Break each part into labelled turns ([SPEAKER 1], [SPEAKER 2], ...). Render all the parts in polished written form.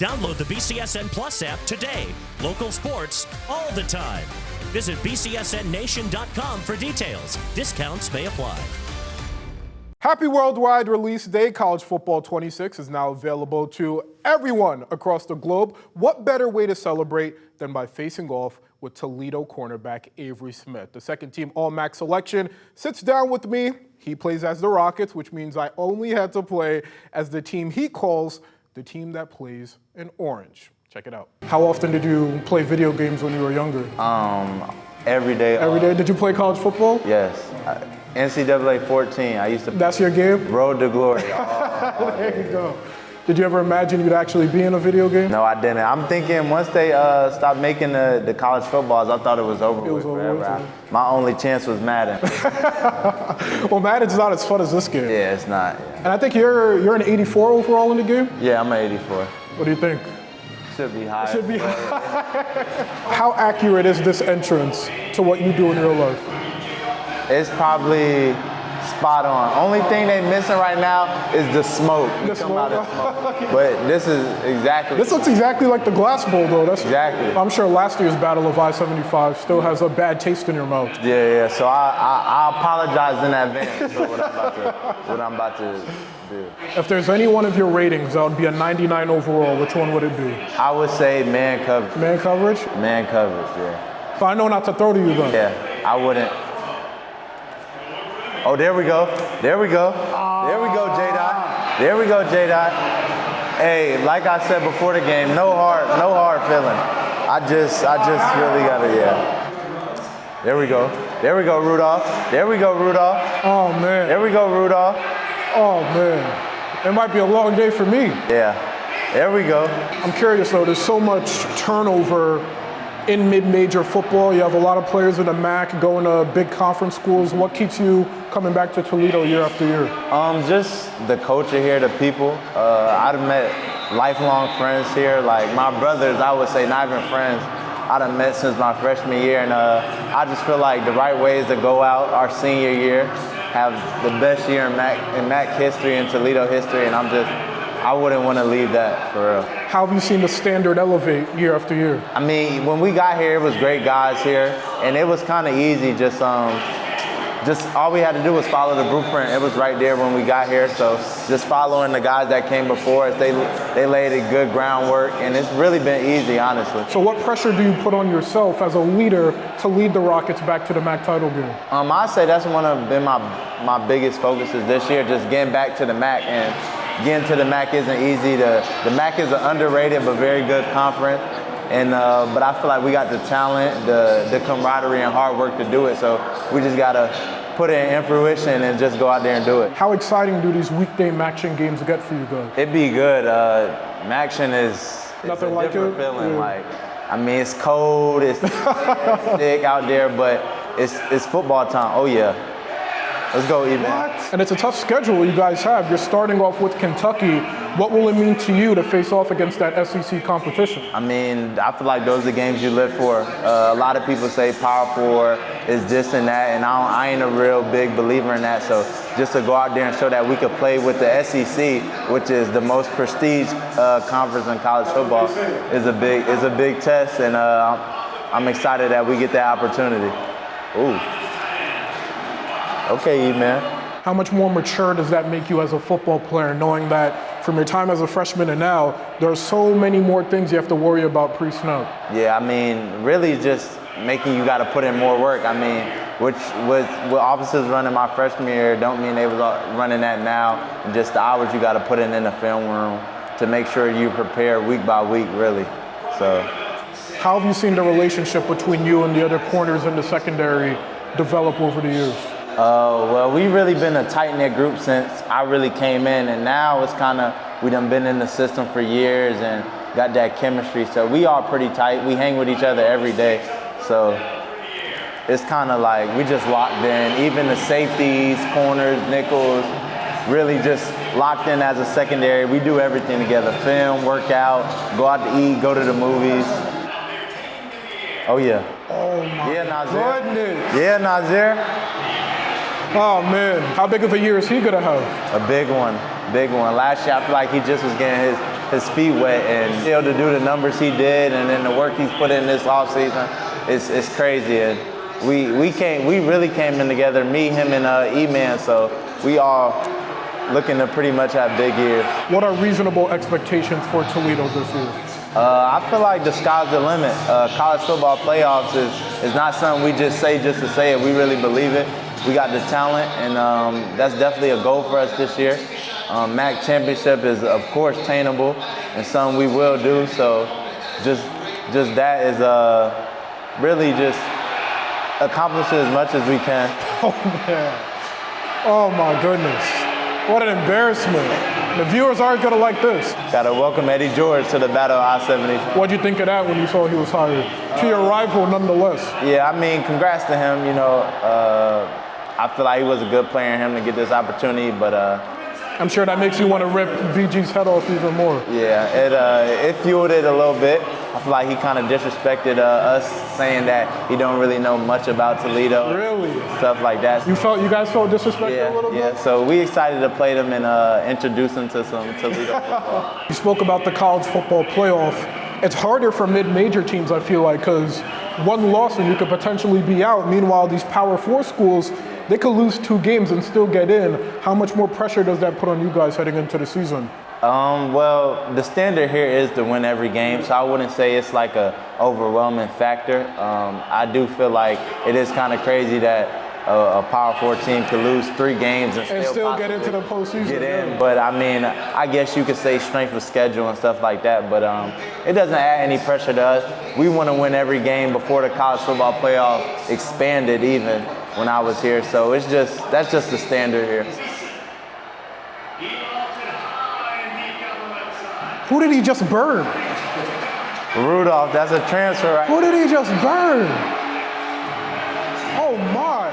[SPEAKER 1] Download the BCSN Plus app today. Local sports all the time. Visit bcsnnation.com for details. Discounts may apply.
[SPEAKER 2] Happy Worldwide Release Day. College Football 26 is now available to everyone across the globe. What better way to celebrate than by facing off with Toledo cornerback Avery Smith? The second-team All-MAC selection sits down with me. He plays as the Rockets, which means I only had to play as the team he calls the team that plays in orange. Check it out. How often did you play video games when you were younger?
[SPEAKER 3] Every day.
[SPEAKER 2] Every day? Did you play college football?
[SPEAKER 3] Yes. NCAA 14. I used to.
[SPEAKER 2] That's your game?
[SPEAKER 3] Road to Glory.
[SPEAKER 2] There you go. Did you ever imagine you'd actually be in a video game?
[SPEAKER 3] No, I didn't. I'm thinking once they stopped making the college footballs, I thought it was over with forever. My only chance was Madden.
[SPEAKER 2] Well, Madden's not as fun as this game.
[SPEAKER 3] Yeah, it's not. Yeah.
[SPEAKER 2] And I think you're an 84 overall in the game?
[SPEAKER 3] Yeah, I'm an 84.
[SPEAKER 2] What do you think?
[SPEAKER 3] Should be high.
[SPEAKER 2] Should be high. How accurate is this entrance to what you do in real life?
[SPEAKER 3] It's probably spot on. Only thing they missing right now is the smoke.
[SPEAKER 2] The smoke.
[SPEAKER 3] But this is exactly.
[SPEAKER 2] This looks exactly like the Glass Bowl, though. That's
[SPEAKER 3] exactly.
[SPEAKER 2] I'm sure last year's Battle of I-75 still has a bad taste in your mouth.
[SPEAKER 3] Yeah. So I apologize in advance for what I'm about to do.
[SPEAKER 2] If there's any one of your ratings that would be a 99 overall, which one would it be?
[SPEAKER 3] I would say man coverage.
[SPEAKER 2] Man coverage?
[SPEAKER 3] Man coverage, yeah.
[SPEAKER 2] So I know not to throw to you then.
[SPEAKER 3] Yeah, I wouldn't. Oh, there we go. There we go. There we go, J-Dot. There we go, J-Dot. Hey, like I said before the game, no hard feeling. I just really gotta, yeah. There we go. There we go, Rudolph. There we go, Rudolph.
[SPEAKER 2] Oh, man.
[SPEAKER 3] There we go, Rudolph.
[SPEAKER 2] Oh, man. It might be a long day for me.
[SPEAKER 3] Yeah. There we go.
[SPEAKER 2] I'm curious, though. There's so much turnover in mid-major football. You have a lot of players in the MAC going to big conference schools. What keeps you coming back to Toledo year after year?
[SPEAKER 3] Just the culture here, the people. I've met lifelong friends here. Like my brothers, I would say not even friends. I've met since my freshman year, and I just feel like the right way is to go out our senior year, have the best year in MAC history and Toledo history, and I wouldn't want to leave that, for real.
[SPEAKER 2] How have you seen the standard elevate year after year?
[SPEAKER 3] I mean, when we got here, it was great guys here, and it was kind of easy. Just all we had to do was follow the blueprint. It was right there when we got here, so just following the guys that came before us, they laid a good groundwork, and it's really been easy, honestly.
[SPEAKER 2] So what pressure do you put on yourself as a leader to lead the Rockets back to the MAC title game?
[SPEAKER 3] I'd say that's one of been my biggest focuses this year, just getting back to the MAC. And getting to the MAC isn't easy. The MAC is an underrated but very good conference, and but I feel like we got the talent, the camaraderie, and hard work to do it. So we just gotta put it in fruition and just go out there and do it.
[SPEAKER 2] How exciting do these weekday MACtion games get for you guys?
[SPEAKER 3] It'd be good. MACtion is
[SPEAKER 2] nothing
[SPEAKER 3] a
[SPEAKER 2] like
[SPEAKER 3] different
[SPEAKER 2] it.
[SPEAKER 3] feeling.
[SPEAKER 2] Yeah.
[SPEAKER 3] Like, I mean, it's cold, it's thick out there, but it's football time. Oh yeah. Let's go, Evan.
[SPEAKER 2] And it's a tough schedule you guys have. You're starting off with Kentucky. What will it mean to you to face off against that SEC competition?
[SPEAKER 3] I mean, I feel like those are the games you live for. A lot of people say Power 4 is this and that, and I ain't a real big believer in that. So just to go out there and show that we could play with the SEC, which is the most prestige conference in college football, is a big test, and I'm excited that we get that opportunity. Ooh. Okay, E-Man.
[SPEAKER 2] How much more mature does that make you as a football player, knowing that from your time as a freshman and now, there are so many more things you have to worry about pre-snap?
[SPEAKER 3] Yeah, I mean, really just making you got to put in more work. I mean, which with officers running my freshman year don't mean they was running that now. And just the hours you got to put in the film room to make sure you prepare week by week, really. So.
[SPEAKER 2] How have you seen the relationship between you and the other corners in the secondary develop over the years?
[SPEAKER 3] Well, we've really been a tight-knit group since I really came in, and now it's kind of, we done been in the system for years and got that chemistry, so we are pretty tight. We hang with each other every day, so it's kind of like we just locked in. Even the safeties, corners, nickels, really just locked in as a secondary. We do everything together, film, workout, go out to eat, go to the movies. Oh, yeah.
[SPEAKER 2] Oh, my
[SPEAKER 3] goodness. Yeah, Nazir.
[SPEAKER 2] Oh, man. How big of a year is he going to have?
[SPEAKER 3] A big one. Last year, I feel like he just was getting his feet wet, and able to do the numbers he did, and then the work he's put in this offseason, it's crazy. And we really came in together, me, him, and E-Man. So we all looking to pretty much have big years.
[SPEAKER 2] What are reasonable expectations for Toledo this year?
[SPEAKER 3] I feel like the sky's the limit. College football playoffs is not something we just say to say it. We really believe it. We got the talent, and that's definitely a goal for us this year. MAC championship is, of course, attainable and something we will do. So just that is really just accomplishing as much as we can.
[SPEAKER 2] Oh, man. Oh, my goodness. What an embarrassment. The viewers aren't going to like this.
[SPEAKER 3] Got to welcome Eddie George to the Battle of I-70.
[SPEAKER 2] What'd you think of that when you saw he was hired? To your rival, nonetheless.
[SPEAKER 3] Yeah, I mean, congrats to him. You know, I feel like he was a good player in him to get this opportunity, but
[SPEAKER 2] I'm sure that makes you want to rip BG's head off even more.
[SPEAKER 3] Yeah, it fueled it a little bit. I feel like he kind of disrespected us, saying that he don't really know much about Toledo.
[SPEAKER 2] Really?
[SPEAKER 3] Stuff like that.
[SPEAKER 2] You guys felt disrespected a little bit?
[SPEAKER 3] Yeah, so we excited to play them and introduce them to some Toledo football.
[SPEAKER 2] You spoke about the college football playoff. It's harder for mid-major teams, I feel like, because one loss and you could potentially be out. Meanwhile, these Power 4 schools, they could lose 2 games and still get in. How much more pressure does that put on you guys heading into the season?
[SPEAKER 3] Well, the standard here is to win every game, so I wouldn't say it's like a overwhelming factor. I do feel like it is kind of crazy that a Power 4 team could lose 3 games and
[SPEAKER 2] still get into the postseason.
[SPEAKER 3] Get in, but I mean, I guess you could say strength of schedule and stuff like that, but it doesn't add any pressure to us. We want to win every game before the college football playoff expanded even when I was here, so that's just the standard here.
[SPEAKER 2] Who did he just burn?
[SPEAKER 3] Rudolph, that's a transfer, right?
[SPEAKER 2] Who did he just burn? Oh my.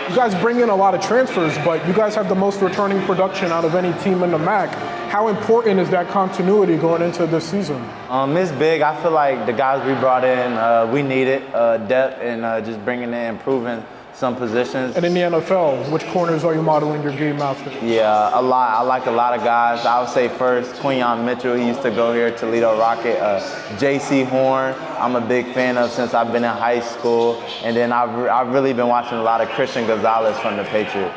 [SPEAKER 2] You guys bring in a lot of transfers, but you guys have the most returning production out of any team in the MAC. How important is that continuity going into this season?
[SPEAKER 3] It's big. I feel like the guys we brought in, we needed depth and just bringing in, improving some positions.
[SPEAKER 2] And in the NFL, which corners are you modeling your game after?
[SPEAKER 3] Yeah, a lot. I like a lot of guys. I would say first, Quinyon Mitchell. He used to go here, Toledo Rocket. J.C. Horn, I'm a big fan of since I've been in high school. And then I've really been watching a lot of Christian Gonzalez from the Patriots.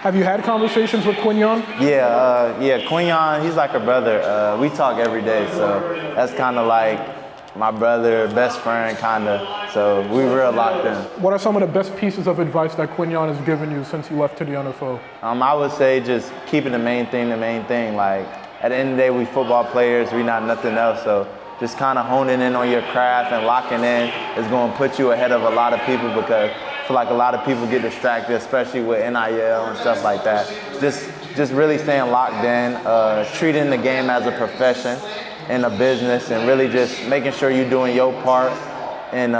[SPEAKER 2] Have you had conversations with Quinyon?
[SPEAKER 3] Yeah, Quinyon, he's like a brother. We talk every day, so that's kind of like my brother, best friend, kind of. So we real locked in.
[SPEAKER 2] What are some of the best pieces of advice that Quinyon has given you since you left to the NFL?
[SPEAKER 3] I would say just keeping the main thing. Like, at the end of the day, we football players, we not nothing else. So just kind of honing in on your craft and locking in is going to put you ahead of a lot of people, because I feel like a lot of people get distracted, especially with NIL and stuff like that. Just really staying locked in, treating the game as a profession and a business, and really just making sure you're doing your part, and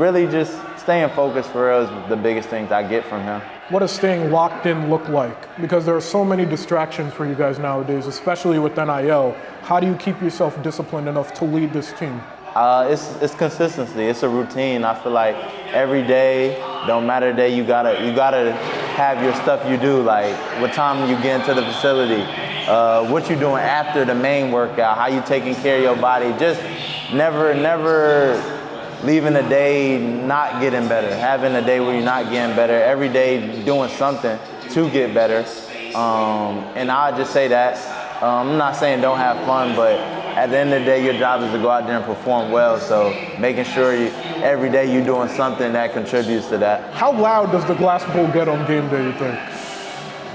[SPEAKER 3] really just staying focused for us is the biggest things I get from him.
[SPEAKER 2] What does staying locked in look like? Because there are so many distractions for you guys nowadays, especially with NIL. How do you keep yourself disciplined enough to lead this team?
[SPEAKER 3] It's consistency. It's a routine. I feel like every day, don't matter the day, you gotta have your stuff you do. Like what time you get into the facility, what you doing after the main workout, how you taking care of your body. Just never leaving a day not getting better. Having a day where you're not getting better. Every day doing something to get better. And I just say that. I'm not saying don't have fun, but at the end of the day, your job is to go out there and perform well. So making sure every day you're doing something that contributes to that.
[SPEAKER 2] How loud does the Glass Bowl get on game day, you think?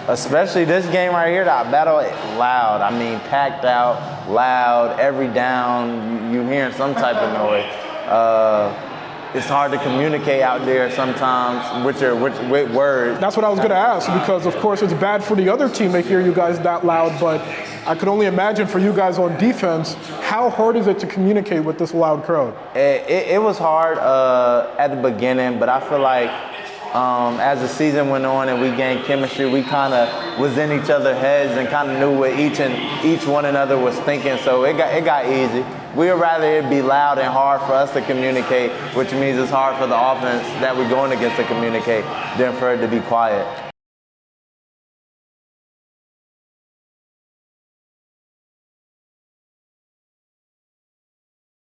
[SPEAKER 3] Especially this game right here, that battle, loud. I mean, packed out, loud, every down, you hearing some type of noise. It's hard to communicate out there sometimes with words.
[SPEAKER 2] That's what I was going to ask, because of course it's bad for the other team to hear you guys that loud, but I could only imagine for you guys on defense, how hard is it to communicate with this loud crowd?
[SPEAKER 3] It was hard at the beginning, but I feel like as the season went on and we gained chemistry, we kind of was in each other's heads and kind of knew what each one another was thinking, so it got easy. We'd rather it be loud and hard for us to communicate, which means it's hard for the offense that we're going against to communicate, than for it to be quiet.